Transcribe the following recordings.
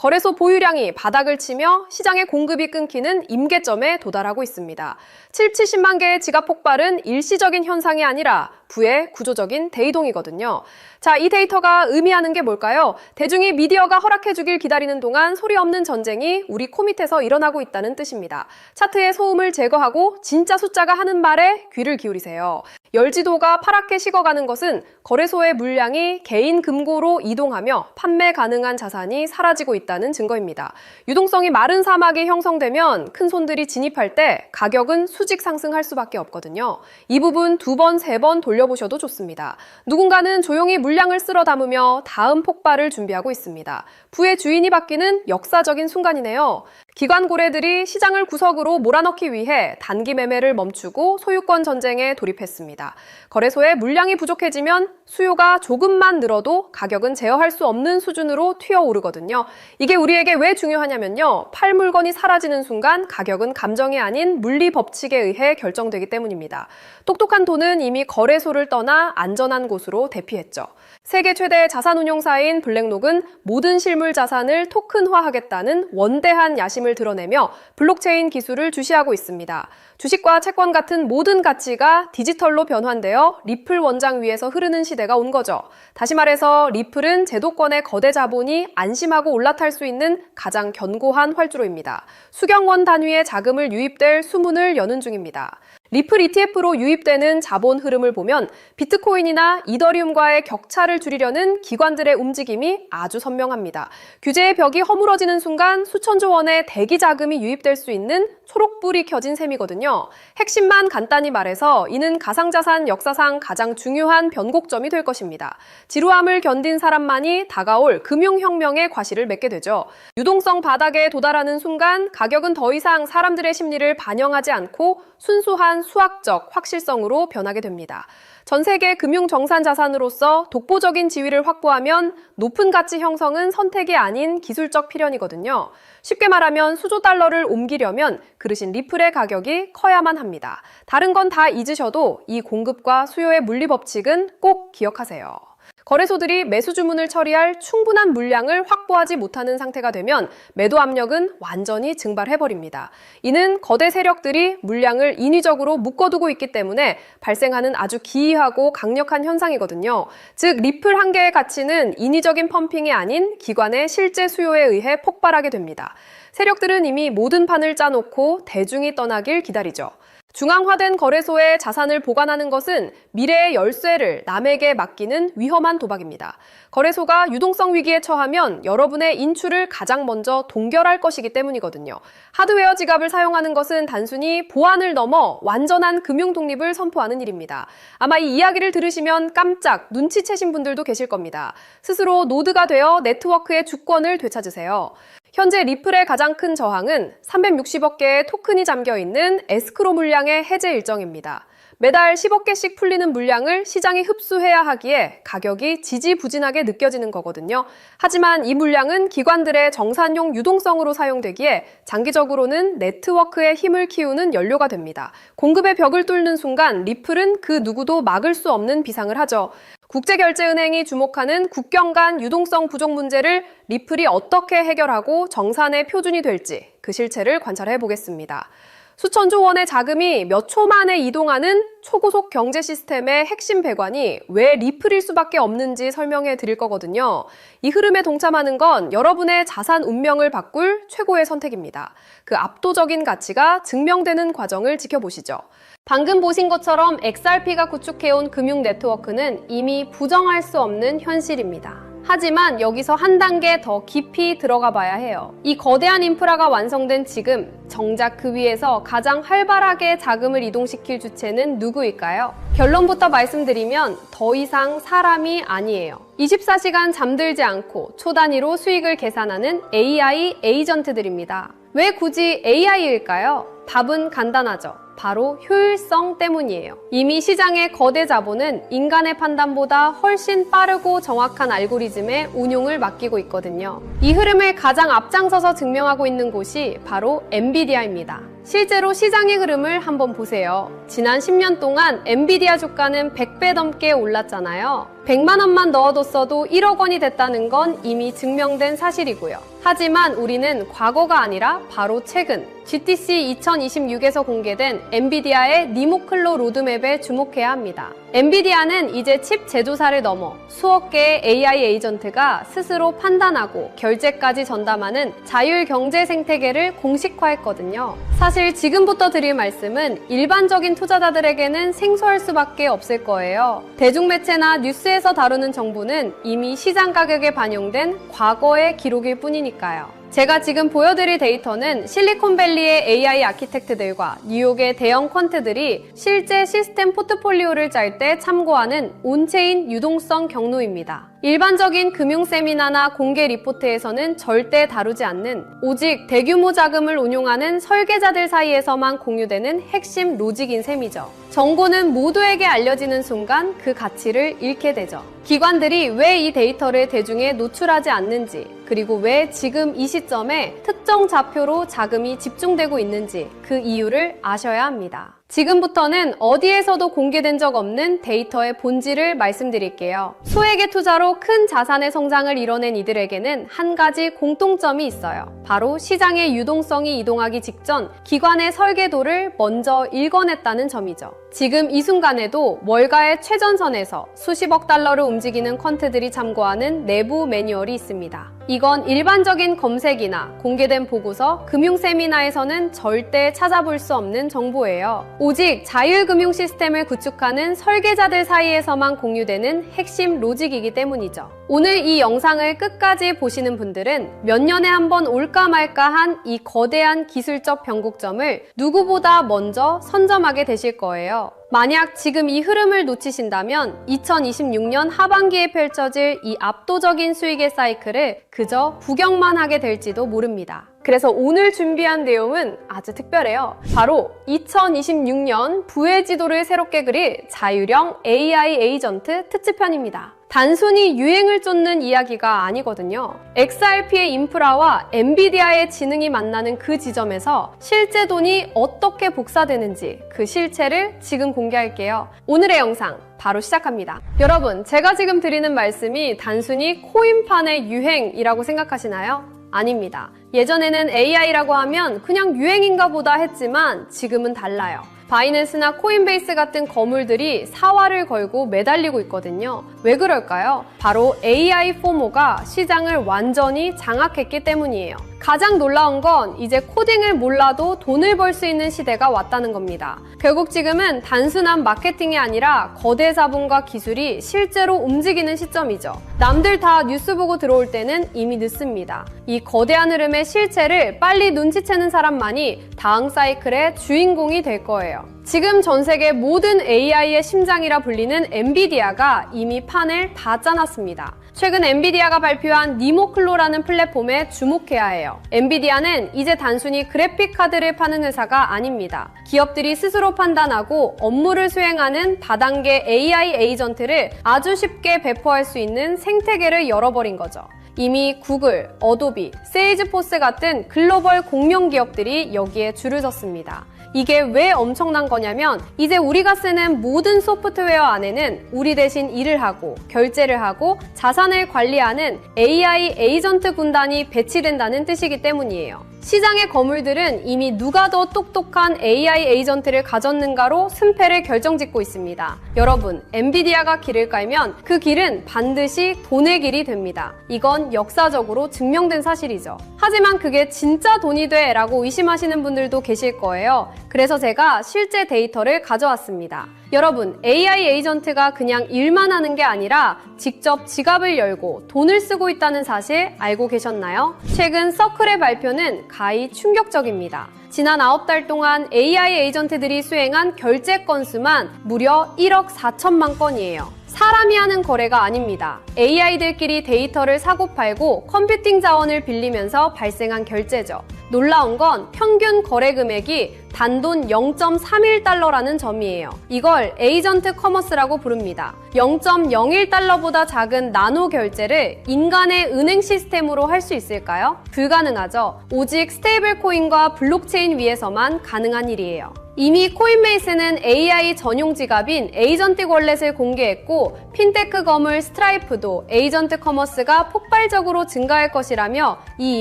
거래소 보유량이 바닥을 치며 시장의 공급이 끊기는 임계점에 도달하고 있습니다. 70만 개의 지갑 폭발은 일시적인 현상이 아니라 부의 구조적인 대이동이거든요. 자, 이 데이터가 의미하는 게 뭘까요? 대중이 미디어가 허락해주길 기다리는 동안 소리 없는 전쟁이 우리 코밑에서 일어나고 있다는 뜻입니다. 차트의 소음을 제거하고 진짜 숫자가 하는 말에 귀를 기울이세요. 열지도가 파랗게 식어가는 것은 거래소의 물량이 개인 금고로 이동하며 판매 가능한 자산이 사라지고 있다는 증거입니다. 유동성이 마른 사막이 형성되면 큰 손들이 진입할 때 가격은 수직 상승할 수밖에 없거든요. 이 부분 2번, 3번 돌려보셔도 좋습니다. 누군가는 조용히 물량을 쓸어 담으며 다음 폭발을 준비하고 있습니다. 부의 주인이 바뀌는 역사적인 순간이네요. 기관 고래들이 시장을 구석으로 몰아넣기 위해 단기 매매를 멈추고 소유권 전쟁에 돌입했습니다. 거래소에 물량이 부족해지면 수요가 조금만 늘어도 가격은 제어할 수 없는 수준으로 튀어오르거든요. 이게 우리에게 왜 중요하냐면요. 팔 물건이 사라지는 순간 가격은 감정이 아닌 물리 법칙에 의해 결정되기 때문입니다. 똑똑한 돈은 이미 거래소를 떠나 안전한 곳으로 대피했죠. 세계 최대 자산운용사인 블랙록은 모든 실물 자산을 토큰화하겠다는 원대한 야심을 드러내며 블록체인 기술을 주시하고 있습니다. 주식과 채권 같은 모든 가치가 디지털로 변환되어 리플 원장 위에서 흐르는 시대가 온 거죠. 다시 말해서 리플은 제도권의 거대 자본이 안심하고 올라탈 수 있는 가장 견고한 활주로입니다. 수경원 단위의 자금을 유입될 수문을 여는 중입니다. 리플 ETF로 유입되는 자본 흐름을 보면 비트코인이나 이더리움과의 격차를 줄이려는 기관들의 움직임이 아주 선명합니다. 규제의 벽이 허물어지는 순간 수천조 원의 대기 자금이 유입될 수 있는 초록불이 켜진 셈이거든요. 핵심만 간단히 말해서 이는 가상자산 역사상 가장 중요한 변곡점이 될 것입니다. 지루함을 견딘 사람만이 다가올 금융혁명의 과실을 맺게 되죠. 유동성 바닥에 도달하는 순간 가격은 더 이상 사람들의 심리를 반영하지 않고 순수한 수학적 확실성으로 변하게 됩니다. 전 세계 금융 정산 자산으로서 독보적인 지위를 확보하면 높은 가치 형성은 선택이 아닌 기술적 필연이거든요. 쉽게 말하면 수조 달러를 옮기려면 그르신 리플의 가격이 커야만 합니다. 다른 건 다 잊으셔도 이 공급과 수요의 물리 법칙은 꼭 기억하세요. 거래소들이 매수 주문을 처리할 충분한 물량을 확보하지 못하는 상태가 되면 매도 압력은 완전히 증발해버립니다. 이는 거대 세력들이 물량을 인위적으로 묶어두고 있기 때문에 발생하는 아주 기이하고 강력한 현상이거든요. 즉, 리플 한 개의 가치는 인위적인 펌핑이 아닌 기관의 실제 수요에 의해 폭발하게 됩니다. 세력들은 이미 모든 판을 짜놓고 대중이 떠나길 기다리죠. 중앙화된 거래소에 자산을 보관하는 것은 미래의 열쇠를 남에게 맡기는 위험한 도박입니다. 거래소가 유동성 위기에 처하면 여러분의 인출을 가장 먼저 동결할 것이기 때문이거든요. 하드웨어 지갑을 사용하는 것은 단순히 보안을 넘어 완전한 금융 독립을 선포하는 일입니다. 아마 이 이야기를 들으시면 깜짝 눈치채신 분들도 계실 겁니다. 스스로 노드가 되어 네트워크의 주권을 되찾으세요. 현재 리플의 가장 큰 저항은 360억 개의 토큰이 잠겨있는 에스크로 물량의 해제 일정입니다. 매달 10억 개씩 풀리는 물량을 시장이 흡수해야 하기에 가격이 지지부진하게 느껴지는 거거든요. 하지만 이 물량은 기관들의 정산용 유동성으로 사용되기에 장기적으로는 네트워크의 힘을 키우는 연료가 됩니다. 공급의 벽을 뚫는 순간 리플은 그 누구도 막을 수 없는 비상을 하죠. 국제결제은행이 주목하는 국경 간 유동성 부족 문제를 리플이 어떻게 해결하고 정산의 표준이 될지 그 실체를 관찰해 보겠습니다. 수천조 원의 자금이 몇 초 만에 이동하는 초고속 경제 시스템의 핵심 배관이 왜 리플일 수밖에 없는지 설명해 드릴 거거든요. 이 흐름에 동참하는 건 여러분의 자산 운명을 바꿀 최고의 선택입니다. 그 압도적인 가치가 증명되는 과정을 지켜보시죠. 방금 보신 것처럼 XRP가 구축해온 금융 네트워크는 이미 부정할 수 없는 현실입니다. 하지만 여기서 한 단계 더 깊이 들어가 봐야 해요. 이 거대한 인프라가 완성된 지금 정작 그 위에서 가장 활발하게 자금을 이동시킬 주체는 누구일까요? 결론부터 말씀드리면 더 이상 사람이 아니에요. 24시간 잠들지 않고 초 단위로 수익을 계산하는 AI 에이전트들입니다. 왜 굳이 AI일까요? 답은 간단하죠. 바로 효율성 때문이에요. 이미 시장의 거대 자본은 인간의 판단보다 훨씬 빠르고 정확한 알고리즘의 운용을 맡기고 있거든요. 이 흐름을 가장 앞장서서 증명하고 있는 곳이 바로 엔비디아입니다. 실제로 시장의 흐름을 한번 보세요. 지난 10년 동안 엔비디아 주가는 100배 넘게 올랐잖아요. 100만 원만 넣어뒀어도 1억 원이 됐다는 건 이미 증명된 사실이고요. 하지만 우리는 과거가 아니라 바로 최근 GTC 2026에서 공개된 엔비디아의 니모클로 로드맵에 주목해야 합니다. 엔비디아는 이제 칩 제조사를 넘어 수억 개의 AI 에이전트가 스스로 판단하고 결제까지 전담하는 자율 경제 생태계를 공식화했거든요. 사실 지금부터 드릴 말씀은 일반적인 투자자들에게는 생소할 수밖에 없을 거예요. 대중매체나 뉴스에서 다루는 정보는 이미 시장 가격에 반영된 과거의 기록일 뿐이니까요. 제가 지금 보여드릴 데이터는 실리콘밸리의 AI 아키텍트들과 뉴욕의 대형 퀀트들이 실제 시스템 포트폴리오를 짤 때 참고하는 온체인 유동성 경로입니다. 일반적인 금융 세미나나 공개 리포트에서는 절대 다루지 않는 오직 대규모 자금을 운용하는 설계자들 사이에서만 공유되는 핵심 로직인 셈이죠. 정보는 모두에게 알려지는 순간 그 가치를 잃게 되죠. 기관들이 왜 이 데이터를 대중에 노출하지 않는지, 그리고 왜 지금 이 시점에 특정 좌표로 자금이 집중되고 있는지 그 이유를 아셔야 합니다. 지금부터는 어디에서도 공개된 적 없는 데이터의 본질을 말씀드릴게요. 소액의 투자로 큰 자산의 성장을 이뤄낸 이들에게는 한 가지 공통점이 있어요. 바로 시장의 유동성이 이동하기 직전 기관의 설계도를 먼저 읽어냈다는 점이죠. 지금 이 순간에도 월가의 최전선에서 수십억 달러를 움직이는 퀀트들이 참고하는 내부 매뉴얼이 있습니다. 이건 일반적인 검색이나 공개된 보고서, 금융 세미나에서는 절대 찾아볼 수 없는 정보예요. 오직 자율금융 시스템을 구축하는 설계자들 사이에서만 공유되는 핵심 로직이기 때문이죠. 오늘 이 영상을 끝까지 보시는 분들은 몇 년에 한 번 올까 말까한 이 거대한 기술적 변곡점을 누구보다 먼저 선점하게 되실 거예요. 만약 지금 이 흐름을 놓치신다면 2026년 하반기에 펼쳐질 이 압도적인 수익의 사이클을 그저 구경만 하게 될지도 모릅니다. 그래서 오늘 준비한 내용은 아주 특별해요. 바로 2026년 부의 지도를 새롭게 그릴 자율형 AI 에이전트 특집편입니다. 단순히 유행을 쫓는 이야기가 아니거든요. XRP의 인프라와 엔비디아의 지능이 만나는 그 지점에서 실제 돈이 어떻게 복사되는지 그 실체를 지금 공개할게요. 오늘의 영상 바로 시작합니다. 여러분, 제가 지금 드리는 말씀이 단순히 코인판의 유행이라고 생각하시나요? 아닙니다. 예전에는 AI라고 하면 그냥 유행인가 보다 했지만 지금은 달라요. 바이낸스나 코인베이스 같은 거물들이 사활을 걸고 매달리고 있거든요. 왜 그럴까요? 바로 AI 포모가 시장을 완전히 장악했기 때문이에요. 가장 놀라운 건 이제 코딩을 몰라도 돈을 벌 수 있는 시대가 왔다는 겁니다. 결국 지금은 단순한 마케팅이 아니라 거대 자본과 기술이 실제로 움직이는 시점이죠. 남들 다 뉴스 보고 들어올 때는 이미 늦습니다. 이 거대한 흐름의 실체를 빨리 눈치채는 사람만이 다음 사이클의 주인공이 될 거예요. 지금 전 세계 모든 AI의 심장이라 불리는 엔비디아가 이미 판을 다 짜놨습니다. 최근 엔비디아가 발표한 니모클로라는 플랫폼에 주목해야 해요. 엔비디아는 이제 단순히 그래픽 카드를 파는 회사가 아닙니다. 기업들이 스스로 판단하고 업무를 수행하는 다단계 AI 에이전트를 아주 쉽게 배포할 수 있는 생태계를 열어버린 거죠. 이미 구글, 어도비, 세일즈포스 같은 글로벌 공룡 기업들이 여기에 줄을 섰습니다. 이게 왜 엄청난 거냐면 이제 우리가 쓰는 모든 소프트웨어 안에는 우리 대신 일을 하고 결제를 하고 자산을 관리하는 AI 에이전트 군단이 배치된다는 뜻이기 때문이에요. 시장의 거물들은 이미 누가 더 똑똑한 AI 에이전트를 가졌는가로 승패를 결정짓고 있습니다. 여러분, 엔비디아가 길을 깔면 그 길은 반드시 돈의 길이 됩니다. 이건 역사적으로 증명된 사실이죠. 하지만 그게 진짜 돈이 돼? 라고 의심하시는 분들도 계실 거예요. 그래서 제가 실제 데이터를 가져왔습니다. 여러분, AI 에이전트가 그냥 일만 하는 게 아니라 직접 지갑을 열고 돈을 쓰고 있다는 사실 알고 계셨나요? 최근 서클의 발표는 가히 충격적입니다. 지난 9달 동안 AI 에이전트들이 수행한 결제 건수만 무려 1억 4천만 건이에요. 사람이 하는 거래가 아닙니다. AI들끼리 데이터를 사고팔고 컴퓨팅 자원을 빌리면서 발생한 결제죠. 놀라운 건 평균 거래 금액이 단돈 0.31달러라는 점이에요. 이걸 에이전트 커머스라고 부릅니다. 0.01달러보다 작은 나노 결제를 인간의 은행 시스템으로 할 수 있을까요? 불가능하죠. 오직 스테이블 코인과 블록체인 위에서만 가능한 일이에요. 이미 코인베이스는 AI 전용 지갑인 에이전틱 월렛을 공개했고 핀테크 거물 스트라이프도 에이전트 커머스가 폭발적으로 증가할 것이라며 이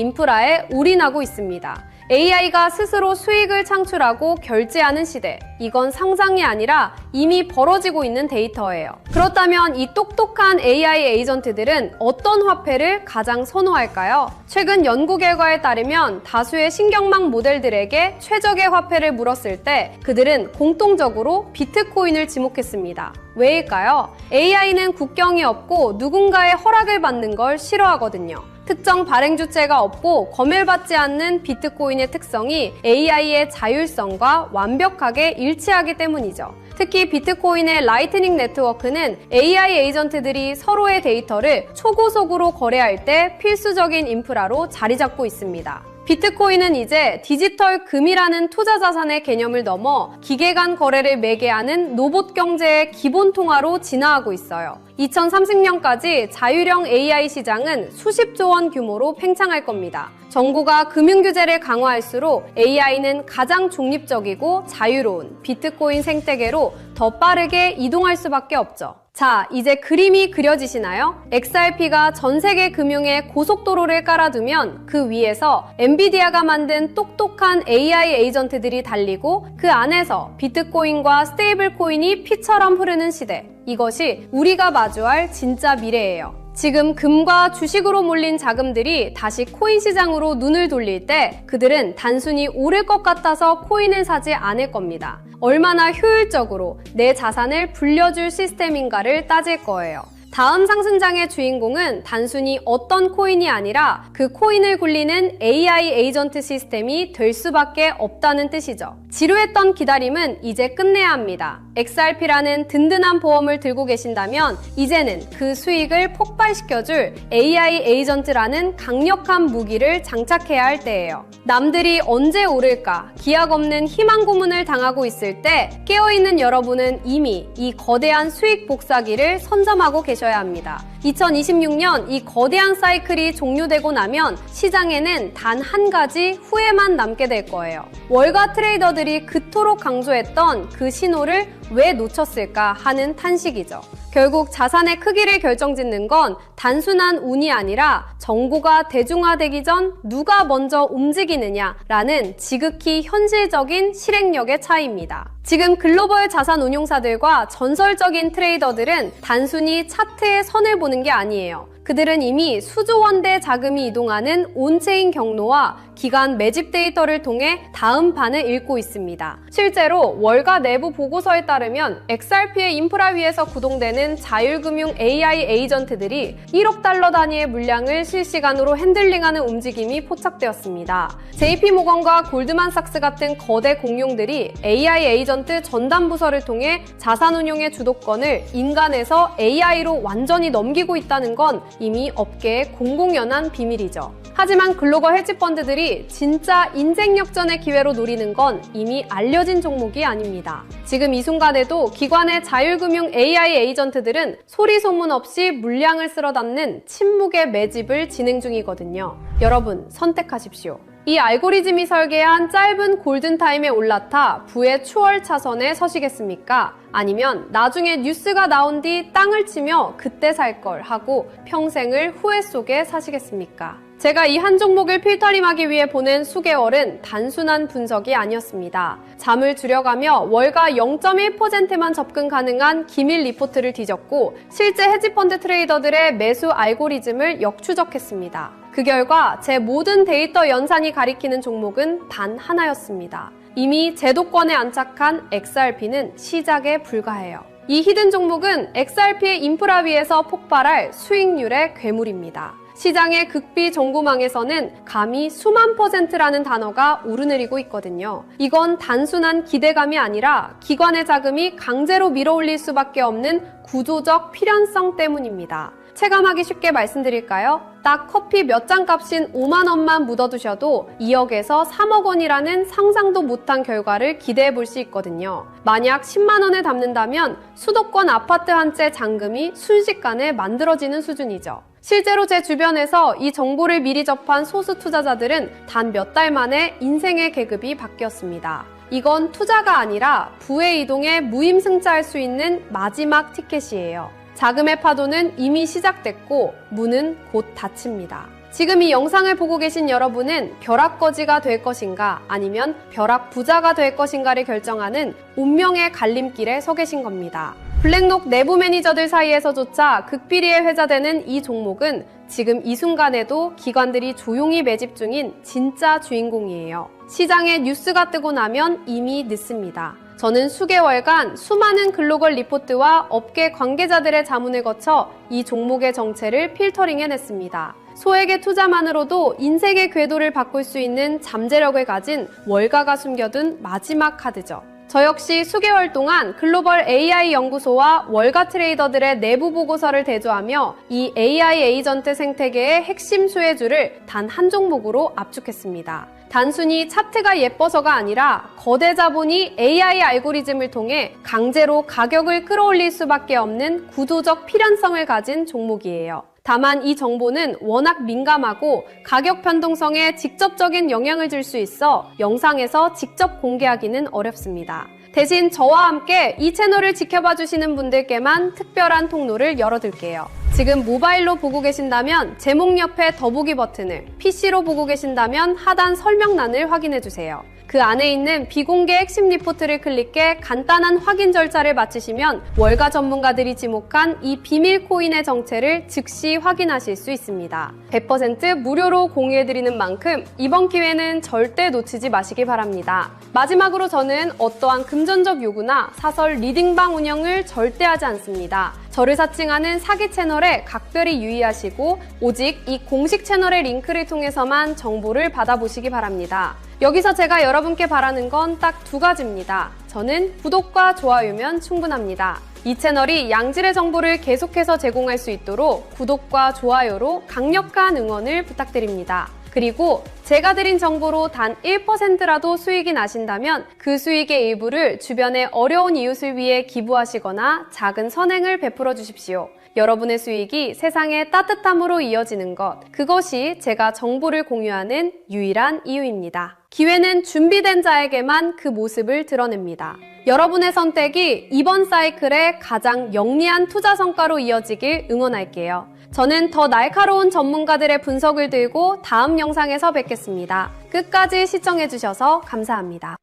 인프라에 올인하고 있습니다. AI가 스스로 수익을 창출하고 결제하는 시대. 이건 상상이 아니라 이미 벌어지고 있는 데이터예요. 그렇다면 이 똑똑한 AI 에이전트들은 어떤 화폐를 가장 선호할까요? 최근 연구 결과에 따르면 다수의 신경망 모델들에게 최적의 화폐를 물었을 때 그들은 공통적으로 비트코인을 지목했습니다. 왜일까요? AI는 국경이 없고 누군가의 허락을 받는 걸 싫어하거든요. 특정 발행 주체가 없고 검열받지 않는 비트코인의 특성이 AI의 자율성과 완벽하게 일치하기 때문이죠. 특히 비트코인의 라이트닝 네트워크는 AI 에이전트들이 서로의 데이터를 초고속으로 거래할 때 필수적인 인프라로 자리 잡고 있습니다. 비트코인은 이제 디지털 금이라는 투자 자산의 개념을 넘어 기계 간 거래를 매개하는 로봇 경제의 기본 통화로 진화하고 있어요. 2030년까지 자율형 AI 시장은 수십조 원 규모로 팽창할 겁니다. 정부가 금융규제를 강화할수록 AI는 가장 중립적이고 자유로운 비트코인 생태계로 더 빠르게 이동할 수밖에 없죠. 자, 이제 그림이 그려지시나요? XRP가 전 세계 금융에 고속도로를 깔아두면 그 위에서 엔비디아가 만든 똑똑한 AI 에이전트들이 달리고 그 안에서 비트코인과 스테이블 코인이 피처럼 흐르는 시대. 이것이 우리가 마주할 진짜 미래예요. 지금 금과 주식으로 몰린 자금들이 다시 코인 시장으로 눈을 돌릴 때 그들은 단순히 오를 것 같아서 코인을 사지 않을 겁니다. 얼마나 효율적으로 내 자산을 불려줄 시스템인가를 따질 거예요. 다음 상승장의 주인공은 단순히 어떤 코인이 아니라 그 코인을 굴리는 AI 에이전트 시스템이 될 수밖에 없다는 뜻이죠. 지루했던 기다림은 이제 끝내야 합니다. XRP라는 든든한 보험을 들고 계신다면 이제는 그 수익을 폭발시켜줄 AI 에이전트라는 강력한 무기를 장착해야 할 때예요. 남들이 언제 오를까 기약 없는 희망 고문을 당하고 있을 때 깨어있는 여러분은 이미 이 거대한 수익 복사기를 선점하고 계셔야 합니다. 2026년 이 거대한 사이클이 종료되고 나면 시장에는 단 한 가지 후회만 남게 될 거예요. 월가 트레이더들이 그토록 강조했던 그 신호를 왜 놓쳤을까 하는 탄식이죠. 결국 자산의 크기를 결정짓는 건 단순한 운이 아니라 정보가 대중화되기 전 누가 먼저 움직이느냐라는 지극히 현실적인 실행력의 차이입니다. 지금 글로벌 자산 운용사들과 전설적인 트레이더들은 단순히 차트의 선을 보는 게 아니에요. 그들은 이미 수조 원대 자금이 이동하는 온체인 경로와 기간 매집 데이터를 통해 다음 판을 읽고 있습니다. 실제로 월가 내부 보고서에 따르면 XRP의 인프라 위에서 구동되는 자율금융 AI 에이전트들이 1억 달러 단위의 물량을 실시간으로 핸들링하는 움직임이 포착되었습니다. JP모건과 골드만삭스 같은 거대 공룡들이 AI 에이전트 전담 부서를 통해 자산운용의 주도권을 인간에서 AI로 완전히 넘기고 있다는 건 이미 업계의 공공연한 비밀이죠. 하지만 글로벌 헤지펀드들이 진짜 인생 역전의 기회로 노리는 건 이미 알려진 종목이 아닙니다. 지금 이 순간에도 기관의 자율금융 AI 에이전트들은 소리 소문 없이 물량을 쓸어 담는 침묵의 매집을 진행 중이거든요. 여러분, 선택하십시오. 이 알고리즘이 설계한 짧은 골든타임에 올라타 부의 추월 차선에 서시겠습니까? 아니면 나중에 뉴스가 나온 뒤 땅을 치며 그때 살 걸 하고 평생을 후회 속에 사시겠습니까? 제가 이 한 종목을 필터링하기 위해 보낸 수개월은 단순한 분석이 아니었습니다. 잠을 줄여가며 월가 0.1%만 접근 가능한 기밀 리포트를 뒤졌고 실제 헤지펀드 트레이더들의 매수 알고리즘을 역추적했습니다. 그 결과 제 모든 데이터 연산이 가리키는 종목은 단 하나였습니다. 이미 제도권에 안착한 XRP는 시작에 불과해요. 이 히든 종목은 XRP의 인프라 위에서 폭발할 수익률의 괴물입니다. 시장의 극비 정보망에서는 감히 수만 %라는 단어가 오르내리고 있거든요. 이건 단순한 기대감이 아니라 기관의 자금이 강제로 밀어올릴 수밖에 없는 구조적 필연성 때문입니다. 체감하기 쉽게 말씀드릴까요? 딱 커피 몇 잔 값인 5만 원만 묻어두셔도 2억에서 3억 원이라는 상상도 못한 결과를 기대해 볼 수 있거든요. 만약 10만 원을 담는다면 수도권 아파트 한 채 잔금이 순식간에 만들어지는 수준이죠. 실제로 제 주변에서 이 정보를 미리 접한 소수 투자자들은 단 몇 달 만에 인생의 계급이 바뀌었습니다. 이건 투자가 아니라 부의 이동에 무임승차할 수 있는 마지막 티켓이에요. 자금의 파도는 이미 시작됐고 문은 곧 닫힙니다. 지금 이 영상을 보고 계신 여러분은 벼락거지가 될 것인가 아니면 벼락부자가 될 것인가를 결정하는 운명의 갈림길에 서 계신 겁니다. 블랙록 내부 매니저들 사이에서조차 극비리에 회자되는 이 종목은 지금 이 순간에도 기관들이 조용히 매집 중인 진짜 주인공이에요. 시장에 뉴스가 뜨고 나면 이미 늦습니다. 저는 수개월간 수많은 글로벌 리포트와 업계 관계자들의 자문을 거쳐 이 종목의 정체를 필터링해냈습니다. 소액의 투자만으로도 인생의 궤도를 바꿀 수 있는 잠재력을 가진 월가가 숨겨둔 마지막 카드죠. 저 역시 수개월 동안 글로벌 AI 연구소와 월가 트레이더들의 내부 보고서를 대조하며 이 AI 에이전트 생태계의 핵심 수혜주를 단 한 종목으로 압축했습니다. 단순히 차트가 예뻐서가 아니라 거대 자본이 AI 알고리즘을 통해 강제로 가격을 끌어올릴 수밖에 없는 구조적 필연성을 가진 종목이에요. 다만 이 정보는 워낙 민감하고 가격 변동성에 직접적인 영향을 줄 수 있어 영상에서 직접 공개하기는 어렵습니다. 대신 저와 함께 이 채널을 지켜봐 주시는 분들께만 특별한 통로를 열어둘게요. 지금 모바일로 보고 계신다면 제목 옆에 더보기 버튼을, PC로 보고 계신다면 하단 설명란을 확인해주세요. 그 안에 있는 비공개 핵심 리포트를 클릭해 간단한 확인 절차를 마치시면 월가 전문가들이 지목한 이 비밀 코인의 정체를 즉시 확인하실 수 있습니다. 100% 무료로 공유해드리는 만큼 이번 기회는 절대 놓치지 마시기 바랍니다. 마지막으로 저는 어떠한 금전적 요구나 사설 리딩방 운영을 절대 하지 않습니다. 저를 사칭하는 사기 채널에 각별히 유의하시고 오직 이 공식 채널의 링크를 통해서만 정보를 받아보시기 바랍니다. 여기서 제가 여러분께 바라는 건 딱 두 가지입니다. 저는 구독과 좋아요면 충분합니다. 이 채널이 양질의 정보를 계속해서 제공할 수 있도록 구독과 좋아요로 강력한 응원을 부탁드립니다. 그리고 제가 드린 정보로 단 1%라도 수익이 나신다면 그 수익의 일부를 주변의 어려운 이웃을 위해 기부하시거나 작은 선행을 베풀어 주십시오. 여러분의 수익이 세상의 따뜻함으로 이어지는 것, 그것이 제가 정보를 공유하는 유일한 이유입니다. 기회는 준비된 자에게만 그 모습을 드러냅니다. 여러분의 선택이 이번 사이클의 가장 영리한 투자 성과로 이어지길 응원할게요. 저는 더 날카로운 전문가들의 분석을 들고 다음 영상에서 뵙겠습니다. 끝까지 시청해주셔서 감사합니다.